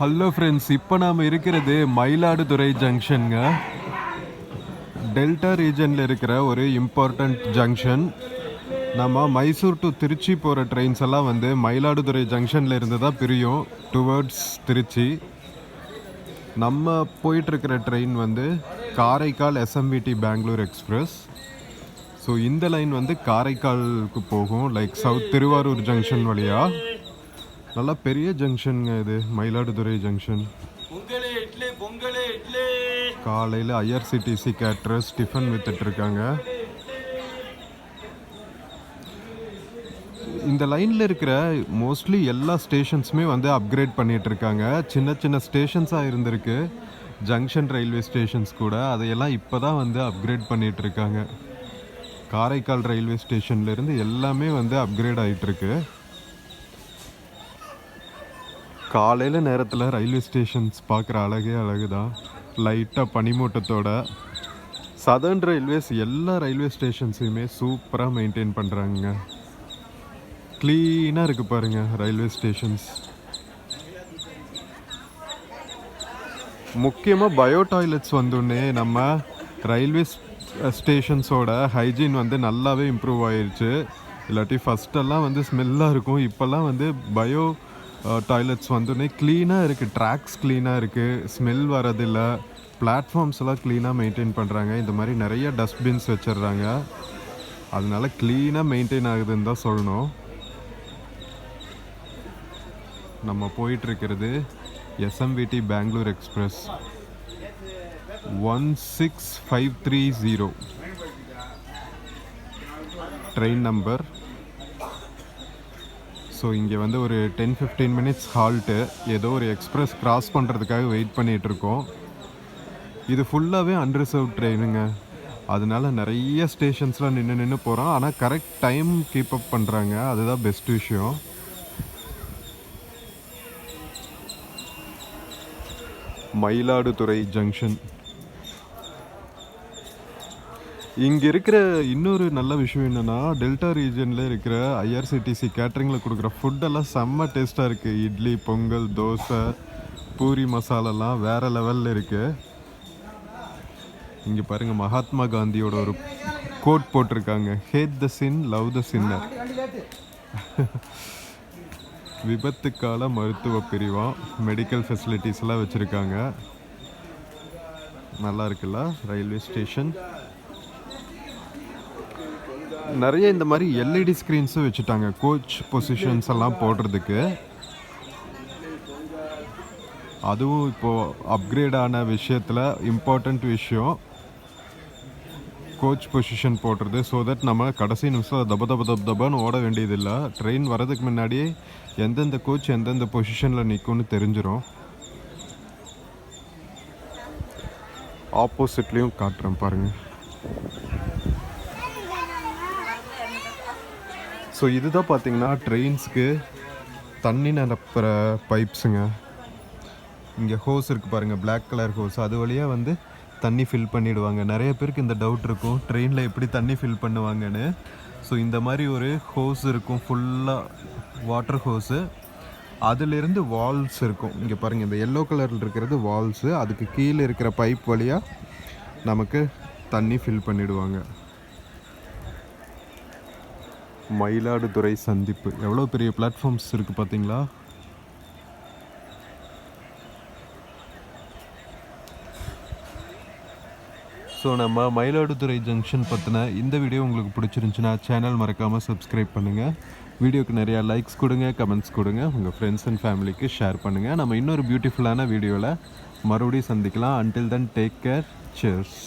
Hello friends, இப்போ நாம் இருக்கிறது மயிலாடுதுறை ஜங்ஷனுங்க. டெல்டா ரீஜனில் இருக்கிற ஒரு இம்பார்ட்டண்ட் ஜங்ஷன். நம்ம மைசூர் டு திருச்சி போகிற ட்ரெயின்ஸ் எல்லாம் மயிலாடுதுறை ஜங்ஷனில் இருந்து தான் பிரியும் டுவர்ட்ஸ் திருச்சி. நம்ம போயிட்டுருக்கிற train Karaikal SMVT Bengaluru express. So இந்த லைன் காரைக்காலுக்கு போகும், லைக் சவுத் திருவாரூர் ஜங்ஷன் வழியாக. நல்லா பெரிய ஜங்ஷனுங்க இது, மயிலாடுதுறை ஜங்ஷன். காலையில் ஐஆர்சிடிசி கேட்ரஸ் டிஃபன் வித்துட்ருக்காங்க. இந்த லைனில் இருக்கிற மோஸ்ட்லி எல்லா ஸ்டேஷன்ஸுமே அப்கிரேட் பண்ணிகிட்ருக்காங்க. சின்ன சின்ன ஸ்டேஷன்ஸாக இருந்திருக்கு, ஜங்ஷன் ரயில்வே ஸ்டேஷன்ஸ் கூட. அதையெல்லாம் இப்போ தான் அப்கிரேட் பண்ணிகிட்ருக்காங்க. காரைக்கால் ரயில்வே ஸ்டேஷன்லேருந்து எல்லாமே அப்கிரேட் ஆகிட்டுருக்கு. காலையில் நேரத்தில் ரயில்வே ஸ்டேஷன்ஸ் பார்க்குற அழகு தான், லைட்டாக பனிமூட்டத்தோட. சதர்ன் ரயில்வேஸ் எல்லா ரயில்வே ஸ்டேஷன்ஸையுமே சூப்பராக மெயின்டைன் பண்ணுறாங்க. க்ளீனாக இருக்குது பாருங்கள் ரயில்வே ஸ்டேஷன்ஸ். முக்கியமாக பயோ டாய்லெட்ஸ் வந்தோடனே நம்ம ரயில்வே ஸ்டேஷன்ஸோட ஹைஜீன் நல்லாவே இம்ப்ரூவ் ஆயிடுச்சு. இல்லாட்டி ஃபஸ்ட்டெல்லாம் ஸ்மெல்லாக இருக்கும். இப்போல்லாம் பயோ டாய்லெட்ஸ் வந்தோடனே க்ளீனாக இருக்குது. ட்ராக்ஸ் க்ளீனாக இருக்குது, ஸ்மெல் வரதில்லை. பிளாட்ஃபார்ம்ஸ் எல்லாம் க்ளீனாக மெயின்டைன் பண்ணுறாங்க. இந்த மாதிரி நிறைய டஸ்ட்பின்ஸ் வச்சிடுறாங்க. அதனால க்ளீனாக மெயின்டைன் ஆகுதுன்னு தான் சொல்லணும். நம்ம போயிட்டுருக்கிறது SMVT Bengaluru express 16530 train number. So இங்கே ஒரு 10-15 மினிட்ஸ் ஹால்ட்டு. ஏதோ ஒரு எக்ஸ்பிரஸ் கிராஸ் பண்ணுறதுக்காக வெயிட் பண்ணிகிட்ருக்கோம். இது ஃபுல்லாகவே அன்ரிசர்வ் ட்ரெயினுங்க. அதனால நிறைய ஸ்டேஷன்ஸ்லாம் நின்று போகிறோம். ஆனால் கரெக்ட் டைம் கீப் அப் பண்ணுறாங்க, அதுதான் பெஸ்ட் விஷயம். மயிலாடுதுறை ஜங்ஷன். இங்கே இருக்கிற இன்னொரு நல்ல விஷயம் என்னென்னா, டெல்டா ரீஜனில் இருக்கிற ஐஆர்சிடிசி கேட்ரிங்கில் கொடுக்குற ஃபுட்டெல்லாம் செம்ம டேஸ்ட்டாக இருக்குது. இட்லி, பொங்கல், தோசை, பூரி மசாலாலாம் வேறு லெவலில் இருக்குது. இங்கே பாருங்கள், மகாத்மா காந்தியோட ஒரு கோட் போட்டிருக்காங்க, ஹேட் த சின், லவ் த சின்னர். விபத்துக்கால மருத்துவ பிரிவாக மெடிக்கல் ஃபெசிலிட்டிஸ்லாம் வச்சுருக்காங்க. நல்லா இருக்குல்ல ரயில்வே ஸ்டேஷன். நிறைய இந்த மாதிரி எல்இடி ஸ்க்ரீன்ஸும் வச்சுட்டாங்க, கோச் பொசிஷன்ஸ் எல்லாம் போடுறதுக்கு. அதுவும் இப்போது அப்கிரேட் ஆன விஷயத்தில் இம்பார்ட்டண்ட் விஷயம், கோச் பொசிஷன் போடுறது. ஸோ தட் நம்ம கடைசி நிமிஷம் தபான்னு ஓட வேண்டியதில்லை. ட்ரெயின் வரதுக்கு முன்னாடியே எந்தெந்த கோச் எந்தெந்த பொசிஷனில் நிற்கும்னு தெரிஞ்சிடும். ஆப்போசிட்லேயும் காட்டுறேன் பாருங்கள். ஸோ இதுதான் பார்த்தீங்கன்னா ட்ரெயின்ஸுக்கு தண்ணி நிரப்புற பைப்ஸுங்க. இங்கே ஹோஸ் இருக்குது பாருங்கள், பிளாக் கலர் ஹோஸ். அது வழியாக தண்ணி ஃபில் பண்ணிவிடுவாங்க. நிறைய பேருக்கு இந்த டவுட் இருக்கும், ட்ரெயினில் எப்படி தண்ணி ஃபில் பண்ணுவாங்கன்னு. ஸோ இந்த மாதிரி ஒரு ஹோஸ் இருக்கும், ஃபுல்லாக வாட்டர் ஹோஸு. அதிலிருந்து வால்ஸ் இருக்கும். இங்கே பாருங்கள், இந்த எல்லோ கலரில் இருக்கிறது வால்ஸு. அதுக்கு கீழே இருக்கிற பைப் வழியாக நமக்கு தண்ணி ஃபில் பண்ணிவிடுவாங்க. மயிலாடுதுறை சந்திப்பு எவ்வளோ பெரிய பிளாட்ஃபார்ம்ஸ் இருக்குது பார்த்தீங்களா. ஸோ நம்ம மயிலாடுதுறை ஜங்ஷன் பற்றின இந்த வீடியோ உங்களுக்கு பிடிச்சிருந்துச்சுன்னா சேனல் மறக்காமல் சப்ஸ்கிரைப் பண்ணுங்கள். வீடியோக்கு நிறையா லைக்ஸ் கொடுங்க, கமெண்ட்ஸ் கொடுங்க, உங்கள் ஃப்ரெண்ட்ஸ் அண்ட் ஃபேமிலிக்கு ஷேர் பண்ணுங்கள். நம்ம இன்னொரு பியூட்டிஃபுல்லான வீடியோவில் மறுபடியும் சந்திக்கலாம். Until then take care, cheers.